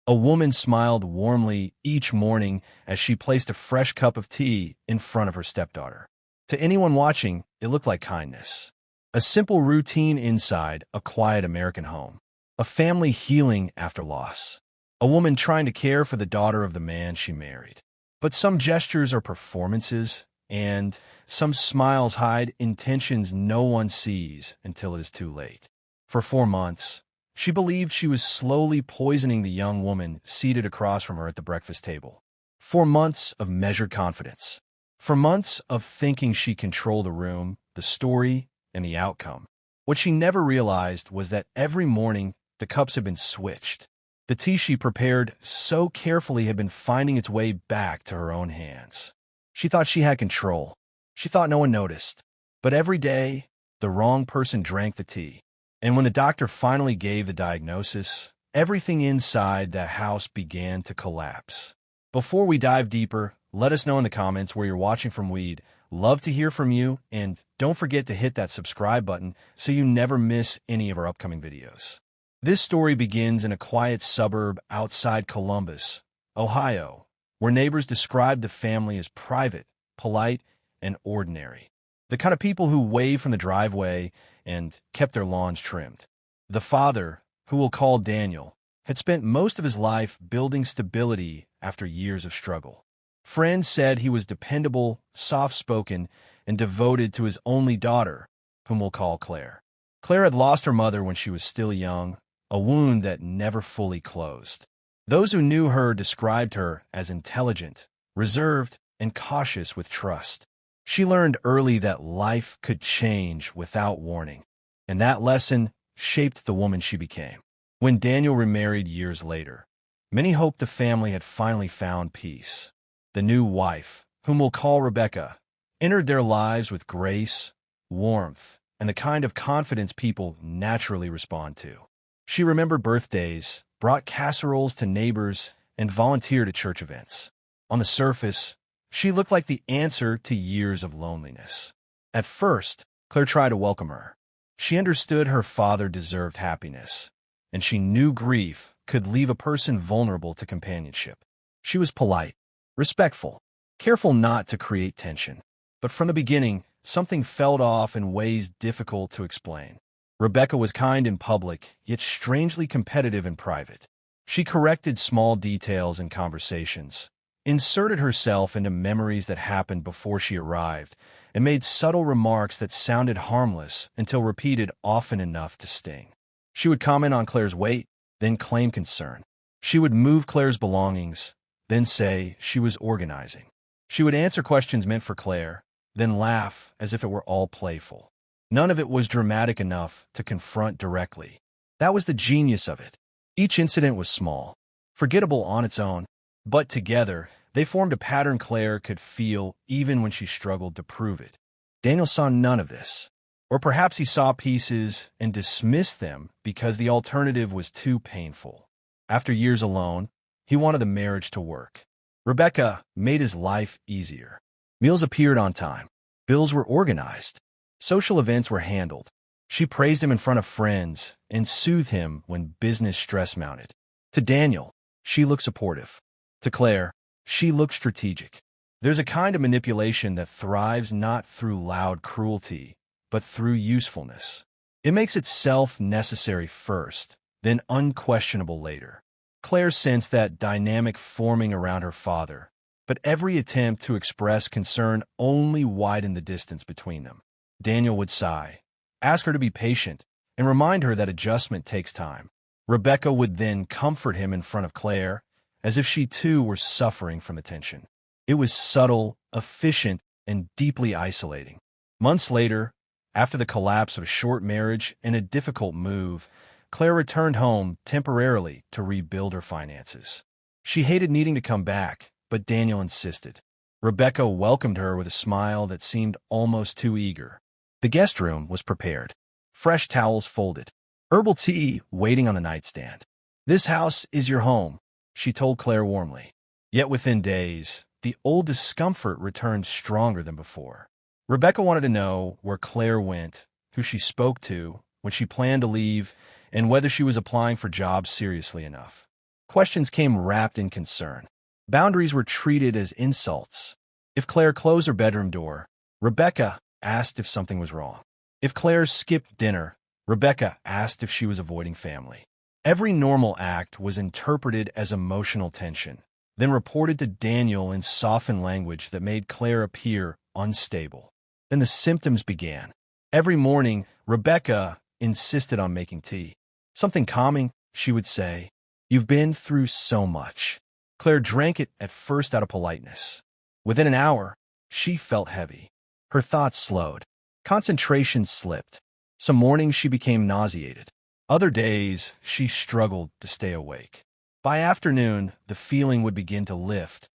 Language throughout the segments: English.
A woman smiled warmly each morning as she placed a fresh cup of tea in front of her stepdaughter. To anyone watching, it looked like kindness. A simple routine inside a quiet American home. A family healing after loss. A woman trying to care for the daughter of the man she married. But some gestures are performances, and some smiles hide intentions no one sees until it is too late. For 4 months, she believed she was slowly poisoning the young woman seated across from her at the breakfast table. 4 months of measured confidence. 4 months of thinking she controlled the room, the story, and the outcome. What she never realized was that every morning the cups had been switched. The tea she prepared so carefully had been finding its way back to her own hands. She thought she had control. She thought no one noticed. But every day, the wrong person drank the tea. And when the doctor finally gave the diagnosis, everything inside the house began to collapse. Before we dive deeper, let us know in the comments where you're watching from. We'd love to hear from you, and don't forget to hit that subscribe button so you never miss any of our upcoming videos. This story begins in a quiet suburb outside Columbus, Ohio, where neighbors described the family as private, polite, and ordinary. The kind of people who waved from the driveway and kept their lawns trimmed. The father, who we'll call Daniel, had spent most of his life building stability after years of struggle. Friends said he was dependable, soft-spoken, and devoted to his only daughter, whom we'll call Claire. Claire had lost her mother when she was still young, a wound that never fully closed. Those who knew her described her as intelligent, reserved, and cautious with trust. She learned early that life could change without warning, and that lesson shaped the woman she became. When Daniel remarried years later, many hoped the family had finally found peace. The new wife, whom we'll call Rebecca, entered their lives with grace, warmth, and the kind of confidence people naturally respond to. She remembered birthdays, brought casseroles to neighbors, and volunteered at church events. On the surface, she looked like the answer to years of loneliness. At first, Claire tried to welcome her. She understood her father deserved happiness, and she knew grief could leave a person vulnerable to companionship. She was polite, respectful, careful not to create tension. But from the beginning, something felt off in ways difficult to explain. Rebecca was kind in public, yet strangely competitive in private. She corrected small details in conversations, inserted herself into memories that happened before she arrived, and made subtle remarks that sounded harmless until repeated often enough to sting. She would comment on Claire's weight, then claim concern. She would move Claire's belongings, then say she was organizing. She would answer questions meant for Claire, then laugh as if it were all playful. None of it was dramatic enough to confront directly. That was the genius of it. Each incident was small, forgettable on its own, but together, they formed a pattern Claire could feel even when she struggled to prove it. Daniel saw none of this. Or perhaps he saw pieces and dismissed them because the alternative was too painful. After years alone, he wanted the marriage to work. Rebecca made his life easier. Meals appeared on time. Bills were organized. Social events were handled. She praised him in front of friends and soothed him when business stress mounted. To Daniel, she looked supportive. To Claire, she looked strategic. There's a kind of manipulation that thrives not through loud cruelty, but through usefulness. It makes itself necessary first, then unquestionable later. Claire sensed that dynamic forming around her father, but every attempt to express concern only widened the distance between them. Daniel would sigh, ask her to be patient, and remind her that adjustment takes time. Rebecca would then comfort him in front of Claire, as if she too were suffering from the tension. It was subtle, efficient, and deeply isolating. Months later, after the collapse of a short marriage and a difficult move, Claire returned home temporarily to rebuild her finances. She hated needing to come back, but Daniel insisted. Rebecca welcomed her with a smile that seemed almost too eager. The guest room was prepared. Fresh towels folded. Herbal tea waiting on the nightstand. "This house is your home," she told Claire warmly. Yet within days, the old discomfort returned stronger than before. Rebecca wanted to know where Claire went, who she spoke to, when she planned to leave, and whether she was applying for jobs seriously enough. Questions came wrapped in concern. Boundaries were treated as insults. If Claire closed her bedroom door, Rebecca asked if something was wrong. If Claire skipped dinner, Rebecca asked if she was avoiding family. Every normal act was interpreted as emotional tension, then reported to Daniel in softened language that made Claire appear unstable. Then the symptoms began. Every morning, Rebecca insisted on making tea. Something calming, she would say. You've been through so much. Claire drank it at first out of politeness. Within an hour, she felt heavy. Her thoughts slowed. Concentration slipped. Some mornings she became nauseated. Other days, she struggled to stay awake. By afternoon, the feeling would begin to lift,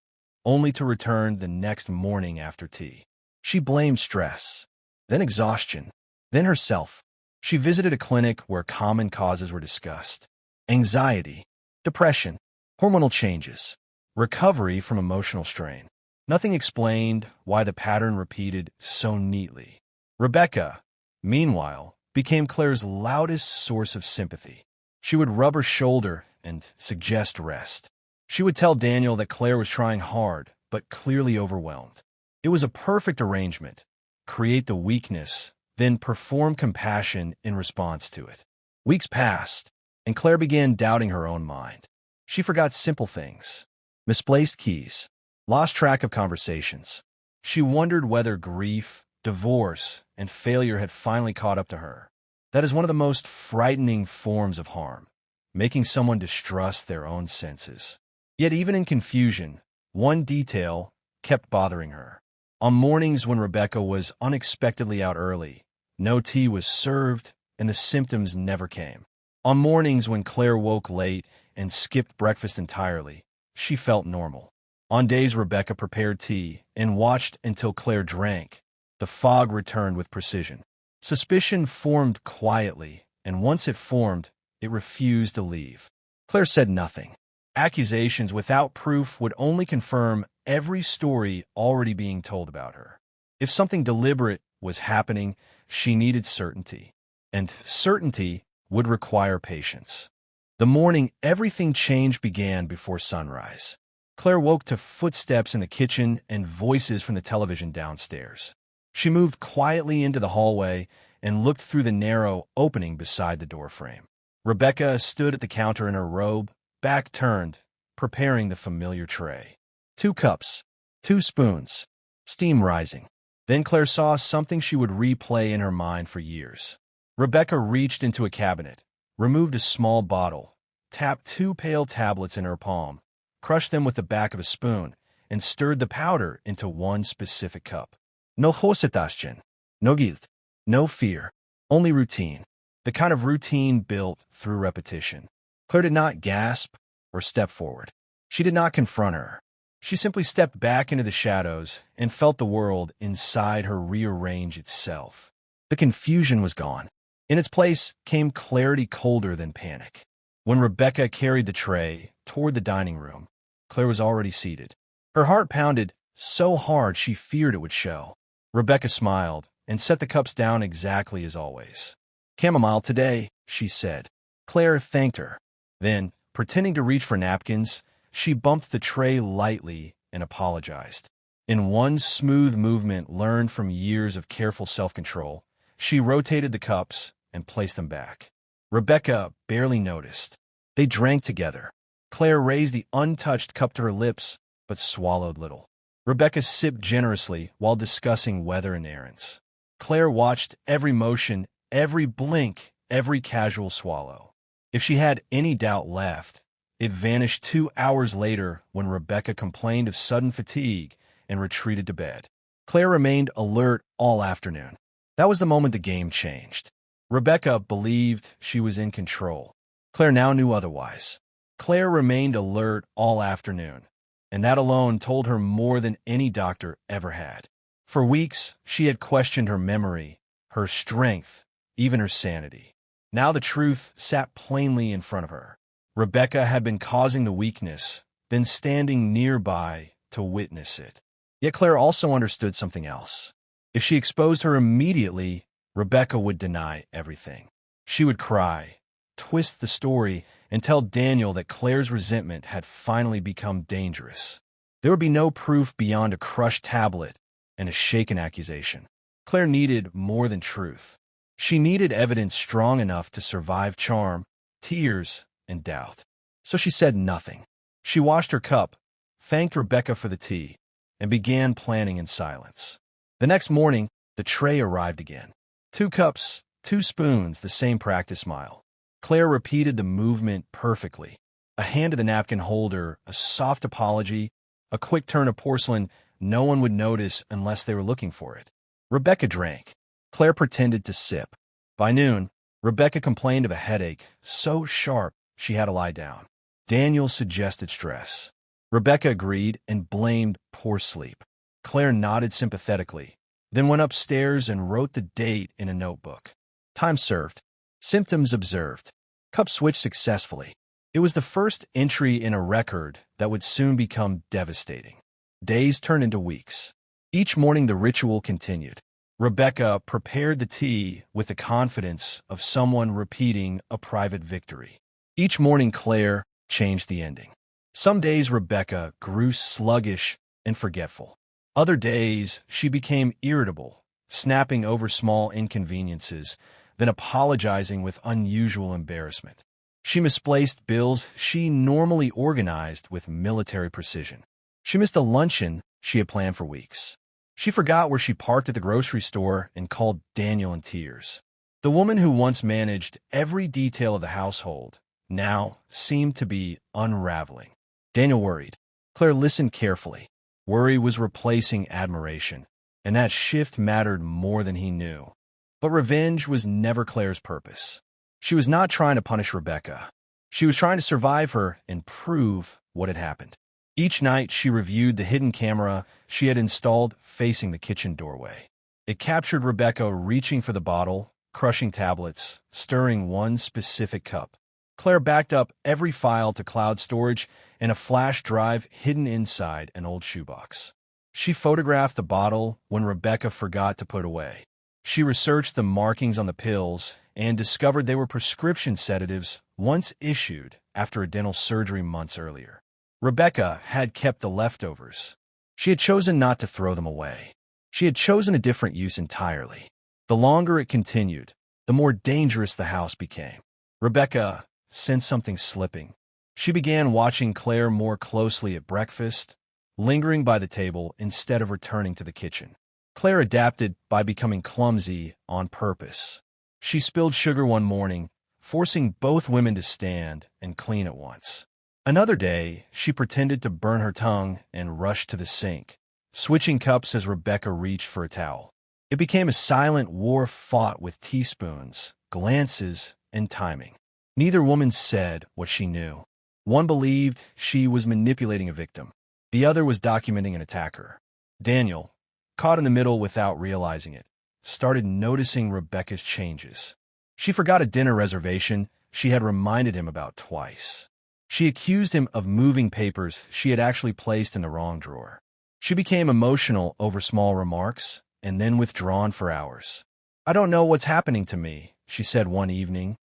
only to return the next morning after tea. She blamed stress, then exhaustion, then herself. She visited a clinic where common causes were discussed. Anxiety, depression, hormonal changes, recovery from emotional strain. Nothing explained why the pattern repeated so neatly. Rebecca, meanwhile, became Claire's loudest source of sympathy. She would rub her shoulder and suggest rest. She would tell Daniel that Claire was trying hard, but clearly overwhelmed. It was a perfect arrangement. Create the weakness, then perform compassion in response to it. Weeks passed, and Claire began doubting her own mind. She forgot simple things. Misplaced keys. Lost track of conversations. She wondered whether grief, divorce, and failure had finally caught up to her. That is one of the most frightening forms of harm, making someone distrust their own senses. Yet even in confusion, one detail kept bothering her. On mornings when Rebecca was unexpectedly out early, no tea was served and the symptoms never came. On mornings when Claire woke late and skipped breakfast entirely, she felt normal. On days Rebecca prepared tea and watched until Claire drank, the fog returned with precision. Suspicion formed quietly, and once it formed, it refused to leave. Claire said nothing. Accusations without proof would only confirm every story already being told about her. If something deliberate was happening, she needed certainty, and certainty would require patience. The morning everything changed began before sunrise. Claire woke to footsteps in the kitchen and voices from the television downstairs. She moved quietly into the hallway and looked through the narrow opening beside the doorframe. Rebecca stood at the counter in her robe, back turned, preparing the familiar tray. 2 cups, 2 spoons, steam rising. Then Claire saw something she would replay in her mind for years. Rebecca reached into a cabinet, removed a small bottle, tapped 2 pale tablets in her palm, crushed them with the back of a spoon, and stirred the powder into one specific cup. No hesitation, no guilt, no fear, only routine. The kind of routine built through repetition. Claire did not gasp or step forward. She did not confront her. She simply stepped back into the shadows and felt the world inside her rearrange itself. The confusion was gone. In its place came clarity colder than panic. When Rebecca carried the tray toward the dining room, Claire was already seated. Her heart pounded so hard she feared it would show. Rebecca smiled and set the cups down exactly as always. Chamomile today, she said. Claire thanked her. Then, pretending to reach for napkins, she bumped the tray lightly and apologized. In one smooth movement learned from years of careful self-control, she rotated the cups and placed them back. Rebecca barely noticed. They drank together. Claire raised the untouched cup to her lips, but swallowed little. Rebecca sipped generously while discussing weather and errands. Claire watched every motion, every blink, every casual swallow. If she had any doubt left, it vanished 2 hours later when Rebecca complained of sudden fatigue and retreated to bed. Claire remained alert all afternoon. That was the moment the game changed. Rebecca believed she was in control. Claire now knew otherwise. Claire remained alert all afternoon, and that alone told her more than any doctor ever had. For weeks, she had questioned her memory, her strength, even her sanity. Now the truth sat plainly in front of her. Rebecca had been causing the weakness, then standing nearby to witness it. Yet Claire also understood something else. If she exposed her immediately, Rebecca would deny everything. She would cry, twist the story, and tell Daniel that Claire's resentment had finally become dangerous. There would be no proof beyond a crushed tablet and a shaken accusation. Claire needed more than truth. She needed evidence strong enough to survive charm, tears, and doubt. So she said nothing. She washed her cup, thanked Rebecca for the tea, and began planning in silence. The next morning, the tray arrived again. 2 cups, 2 spoons, the same practice smile. Claire repeated the movement perfectly. A hand to the napkin holder, a soft apology, a quick turn of porcelain no one would notice unless they were looking for it. Rebecca drank. Claire pretended to sip. By noon, Rebecca complained of a headache so sharp she had to lie down. Daniel suggested stress. Rebecca agreed and blamed poor sleep. Claire nodded sympathetically, then went upstairs and wrote the date in a notebook. Time served. Symptoms observed. Cup switched successfully. It was the first entry in a record that would soon become devastating. Days turned into weeks. Each morning the ritual continued. Rebecca prepared the tea with the confidence of someone repeating a private victory. Each morning Claire changed the ending. Some days Rebecca grew sluggish and forgetful. Other days she became irritable, snapping over small inconveniences, then apologizing with unusual embarrassment. She misplaced bills she normally organized with military precision. She missed a luncheon she had planned for weeks. She forgot where she parked at the grocery store and called Daniel in tears. The woman who once managed every detail of the household now seemed to be unraveling. Daniel worried. Claire listened carefully. Worry was replacing admiration, and that shift mattered more than he knew. But revenge was never Claire's purpose. She was not trying to punish Rebecca. She was trying to survive her and prove what had happened. Each night she reviewed the hidden camera she had installed facing the kitchen doorway. It captured Rebecca reaching for the bottle, crushing tablets, stirring one specific cup. Claire backed up every file to cloud storage and a flash drive hidden inside an old shoebox. She photographed the bottle when Rebecca forgot to put away. She researched the markings on the pills and discovered they were prescription sedatives once issued after a dental surgery months earlier. Rebecca had kept the leftovers. She had chosen not to throw them away. She had chosen a different use entirely. The longer it continued, the more dangerous the house became. Rebecca sensed something slipping. She began watching Claire more closely at breakfast, lingering by the table instead of returning to the kitchen. Claire adapted by becoming clumsy on purpose. She spilled sugar one morning, forcing both women to stand and clean at once. Another day, she pretended to burn her tongue and rushed to the sink, switching cups as Rebecca reached for a towel. It became a silent war fought with teaspoons, glances, and timing. Neither woman said what she knew. One believed she was manipulating a victim. The other was documenting an attacker. Daniel, caught in the middle without realizing it, started noticing Rebecca's changes. She forgot a dinner reservation she had reminded him about twice. She accused him of moving papers she had actually placed in the wrong drawer. She became emotional over small remarks and then withdrawn for hours. "I don't know what's happening to me," she said one evening,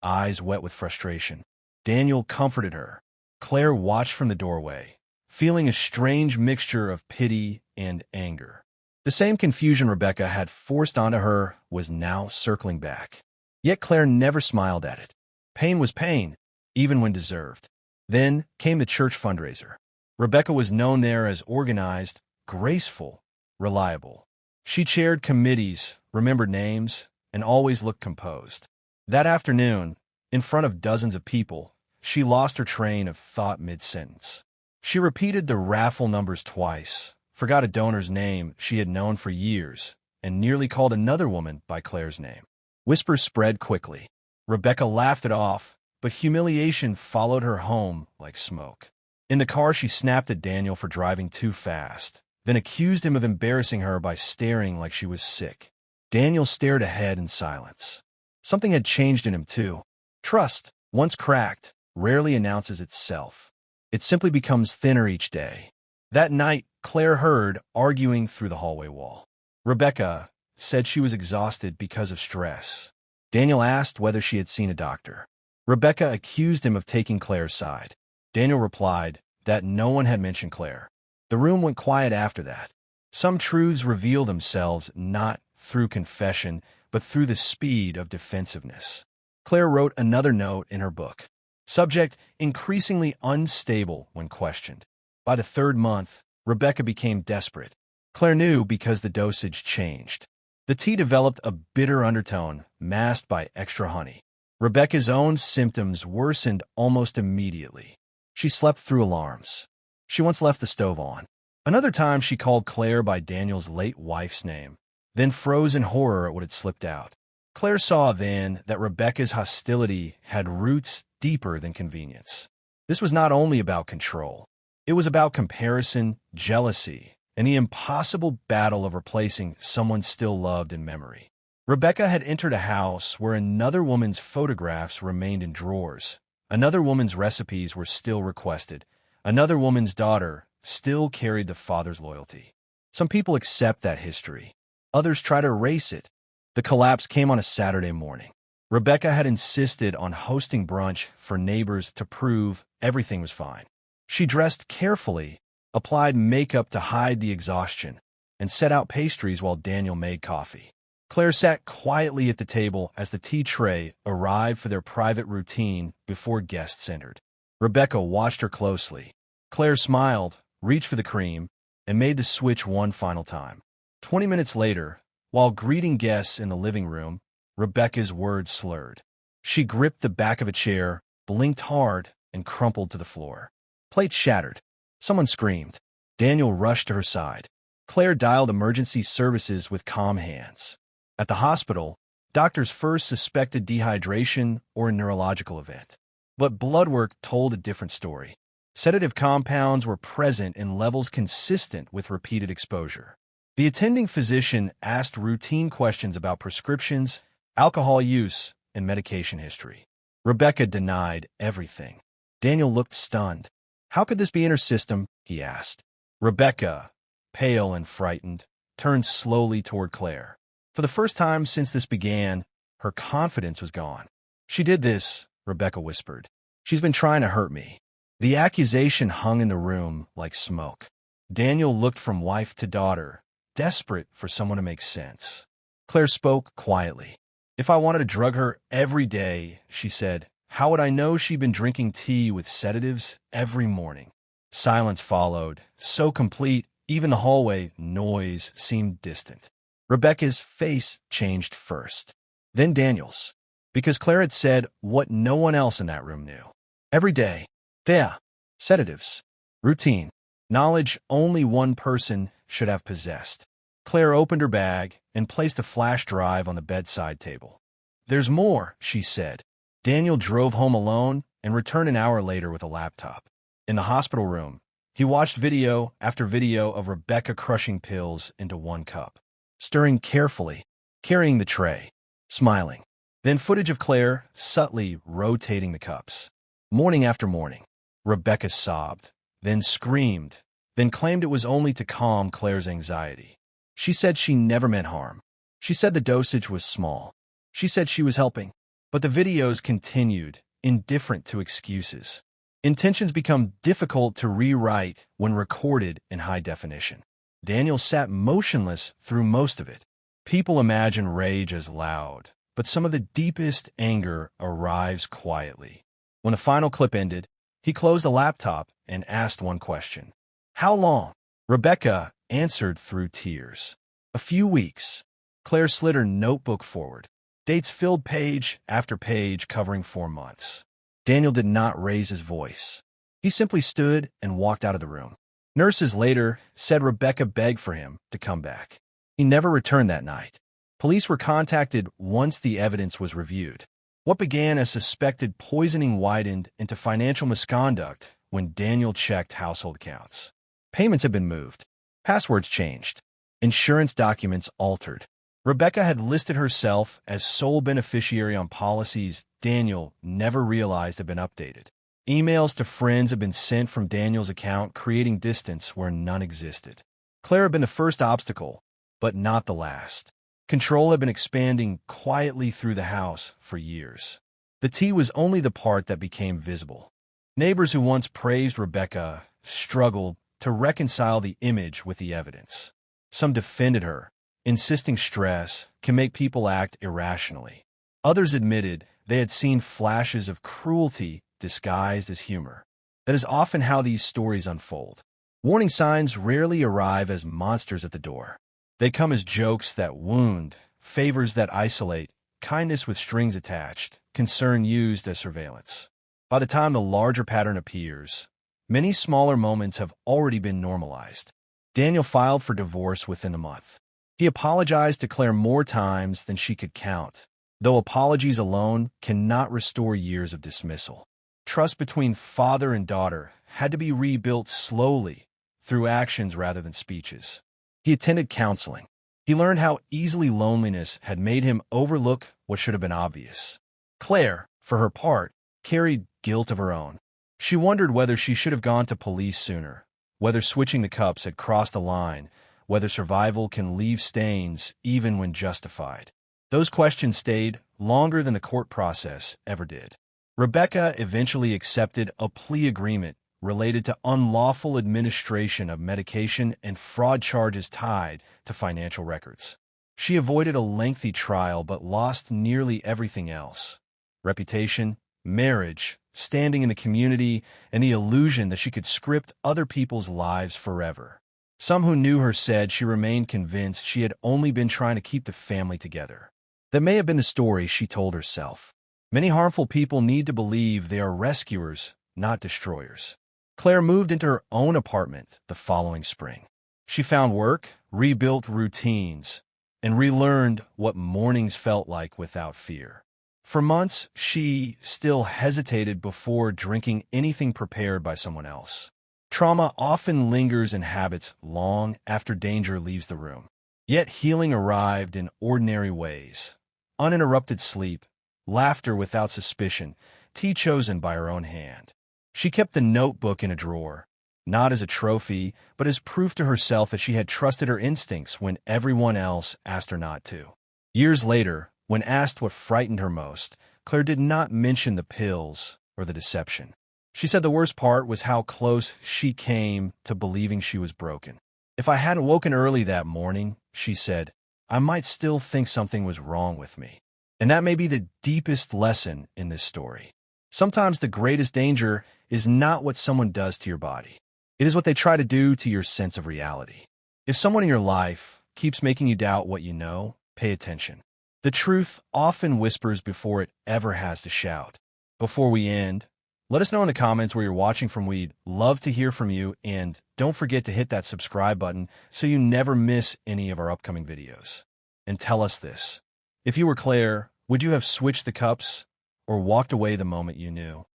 eyes wet with frustration. Daniel comforted her. Claire watched from the doorway, feeling a strange mixture of pity and anger. The same confusion Rebecca had forced onto her was now circling back. Yet Claire never smiled at it. Pain was pain, even when deserved. Then came the church fundraiser. Rebecca was known there as organized, graceful, reliable. She chaired committees, remembered names, and always looked composed. That afternoon, in front of dozens of people, she lost her train of thought mid-sentence. She repeated the raffle numbers twice, forgot a donor's name she had known for years, and nearly called another woman by Claire's name. Whispers spread quickly. Rebecca laughed it off, but humiliation followed her home like smoke. In the car, she snapped at Daniel for driving too fast, then accused him of embarrassing her by staring like she was sick. Daniel stared ahead in silence. Something had changed in him, too. Trust, once cracked, rarely announces itself. It simply becomes thinner each day. That night, Claire heard arguing through the hallway wall. Rebecca said she was exhausted because of stress. Daniel asked whether she had seen a doctor. Rebecca accused him of taking Claire's side. Daniel replied that no one had mentioned Claire. The room went quiet after that. Some truths reveal themselves not through confession, but through the speed of defensiveness. Claire wrote another note in her book. Subject: increasingly unstable when questioned. By the third month, Rebecca became desperate. Claire knew because the dosage changed. The tea developed a bitter undertone, masked by extra honey. Rebecca's own symptoms worsened almost immediately. She slept through alarms. She once left the stove on. Another time she called Claire by Daniel's late wife's name, then froze in horror at what had slipped out. Claire saw then that Rebecca's hostility had roots deeper than convenience. This was not only about control. It was about comparison, jealousy, and the impossible battle of replacing someone still loved in memory. Rebecca had entered a house where another woman's photographs remained in drawers. Another woman's recipes were still requested. Another woman's daughter still carried the father's loyalty. Some people accept that history. Others try to erase it. The collapse came on a Saturday morning. Rebecca had insisted on hosting brunch for neighbors to prove everything was fine. She dressed carefully, applied makeup to hide the exhaustion, and set out pastries while Daniel made coffee. Claire sat quietly at the table as the tea tray arrived for their private routine before guests entered. Rebecca watched her closely. Claire smiled, reached for the cream, and made the switch one final time. 20 minutes later, while greeting guests in the living room, Rebecca's words slurred. She gripped the back of a chair, blinked hard, and crumpled to the floor. Plates shattered. Someone screamed. Daniel rushed to her side. Claire dialed emergency services with calm hands. At the hospital, doctors first suspected dehydration or a neurological event. But blood work told a different story. Sedative compounds were present in levels consistent with repeated exposure. The attending physician asked routine questions about prescriptions, alcohol use, and medication history. Rebecca denied everything. Daniel looked stunned. "How could this be in her system?" he asked. Rebecca, pale and frightened, turned slowly toward Claire. For the first time since this began, her confidence was gone. "She did this," Rebecca whispered. "She's been trying to hurt me." The accusation hung in the room like smoke. Daniel looked from wife to daughter, desperate for someone to make sense. Claire spoke quietly. "If I wanted to drug her every day," she said, "how would I know she'd been drinking tea with sedatives every morning?" Silence followed, so complete, even the hallway noise seemed distant. Rebecca's face changed first, then Daniel's, because Claire had said what no one else in that room knew. Every day. There. Sedatives. Routine. Knowledge only one person should have possessed. Claire opened her bag and placed a flash drive on the bedside table. "There's more," she said. Daniel drove home alone and returned an hour later with a laptop. In the hospital room, he watched video after video of Rebecca crushing pills into one cup, stirring carefully, carrying the tray, smiling. Then footage of Claire subtly rotating the cups. Morning after morning, Rebecca sobbed, then screamed, then claimed it was only to calm Claire's anxiety. She said she never meant harm. She said the dosage was small. She said she was helping. But the videos continued, indifferent to excuses. Intentions become difficult to rewrite when recorded in high definition. Daniel sat motionless through most of it. People imagine rage as loud, but some of the deepest anger arrives quietly. When the final clip ended, he closed the laptop and asked one question. "How long?" Rebecca answered through tears. "A few weeks." Claire slid her notebook forward. Dates filled page after page covering 4 months. Daniel did not raise his voice. He simply stood and walked out of the room. Nurses later said Rebecca begged for him to come back. He never returned that night. Police were contacted once the evidence was reviewed. What began as suspected poisoning widened into financial misconduct when Daniel checked household accounts. Payments had been moved. Passwords changed. Insurance documents altered. Rebecca had listed herself as sole beneficiary on policies Daniel never realized had been updated. Emails to friends had been sent from Daniel's account, creating distance where none existed. Claire had been the first obstacle, but not the last. Control had been expanding quietly through the house for years. The tea was only the part that became visible. Neighbors who once praised Rebecca struggled to reconcile the image with the evidence. Some defended her, insisting stress can make people act irrationally. Others admitted they had seen flashes of cruelty disguised as humor. That is often how these stories unfold. Warning signs rarely arrive as monsters at the door. They come as jokes that wound, favors that isolate, kindness with strings attached, concern used as surveillance. By the time the larger pattern appears, many smaller moments have already been normalized. Daniel filed for divorce within a month. He apologized to Claire more times than she could count, though apologies alone cannot restore years of dismissal. Trust between father and daughter had to be rebuilt slowly through actions rather than speeches. He attended counseling. He learned how easily loneliness had made him overlook what should have been obvious. Claire, for her part, carried guilt of her own. She wondered whether she should have gone to police sooner, whether switching the cups had crossed a line, whether survival can leave stains even when justified. Those questions stayed longer than the court process ever did. Rebecca eventually accepted a plea agreement related to unlawful administration of medication and fraud charges tied to financial records. She avoided a lengthy trial but lost nearly everything else: reputation, marriage, standing in the community, and the illusion that she could script other people's lives forever. Some who knew her said she remained convinced she had only been trying to keep the family together. That may have been the story she told herself. Many harmful people need to believe they are rescuers, not destroyers. Claire moved into her own apartment the following spring. She found work, rebuilt routines, and relearned what mornings felt like without fear. For months, she still hesitated before drinking anything prepared by someone else. Trauma often lingers in habits long after danger leaves the room. Yet healing arrived in ordinary ways: uninterrupted sleep, laughter without suspicion, tea chosen by her own hand. She kept the notebook in a drawer, not as a trophy, but as proof to herself that she had trusted her instincts when everyone else asked her not to. Years later, when asked what frightened her most, Claire did not mention the pills or the deception. She said the worst part was how close she came to believing she was broken. "If I hadn't woken early that morning," she said, "I might still think something was wrong with me." And that may be the deepest lesson in this story. Sometimes the greatest danger is not what someone does to your body. It is what they try to do to your sense of reality. If someone in your life keeps making you doubt what you know, pay attention. The truth often whispers before it ever has to shout. Before we end, let us know in the comments where you're watching from. We'd love to hear from you, and don't forget to hit that subscribe button so you never miss any of our upcoming videos. And tell us this: if you were Claire, would you have switched the cups or walked away the moment you knew?